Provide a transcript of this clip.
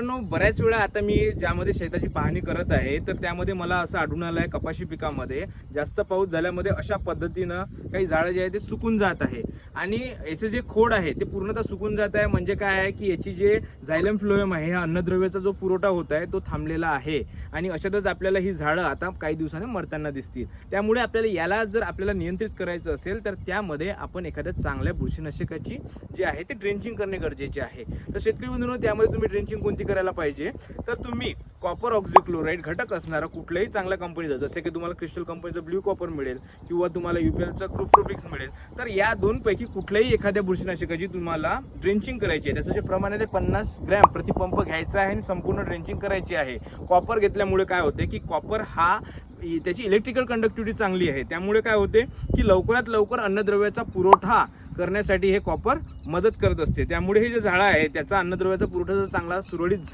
बऱ्याच वेळा आता मी ज्यामध्ये शेताची पाहणी करत आहे तर त्यामध्ये मला असं आढळून आलं आहे कपाशी पिकामध्ये जास्त पाऊस झाल्यामध्ये अशा पद्धतीनं काही झाडं जे आहे ते सुकून जात आहे आणि याचे जे खोड आहे ते पूर्णतः सुकून जात आहे. म्हणजे काय आहे की याची जे झायलम फ्लोएम आहे हा अन्नद्रव्याचा जो पुरवठा होत आहे तो थांबलेला आहे आणि अशातच आपल्याला ही झाडं आता काही दिवसांनी मरताना दिसतील. त्यामुळे आपल्याला याला जर आपल्याला नियंत्रित करायचं असेल तर त्यामध्ये आपण एखाद्या चांगल्या बुरशीनाशकाची जे आहे ते ड्रेंचिंग करणे गरजेचे आहे. तर शेतकरी बंधूंनो, त्यामध्ये तुम्ही ड्रेंचिंग कोणती करायला पाहिजे तर तुम्ही कॉपर ऑक्झिक्लोराइड घटक असणारा कुठल्याही चांगल्या कंपनीचा, जसे की तुम्हाला क्रिस्टल कंपनीचं ब्ल्यू कॉपर मिळेल किंवा तुम्हाला UPLचं क्रोप्रोब्रिक्स मिळेल, तर या दोनपैकी कुठल्याही एखाद्या बुरशीनाशकाची तुम्हाला ड्रेंचिंग करायची आहे. त्याचं जे प्रमाण आहे ते 50 ग्रॅम प्रति पंप घ्यायचं आहे आणि संपूर्ण ड्रेंचिंग करायची आहे. कॉपर घेतल्यामुळे काय होते की कॉपर हा त्याची इलेक्ट्रिकल कंडक्टिव्हिटी चांगली आहे, त्यामुळे काय होते की लवकरात लवकर अन्नद्रव्याचा पुरवठा करण्यासाठी हे कॉपर मदत करत असते. त्यामुळे हे जे झाड आहे त्याचा अन्नद्रव्याचा पुरवठा जर चांगला सुरळीत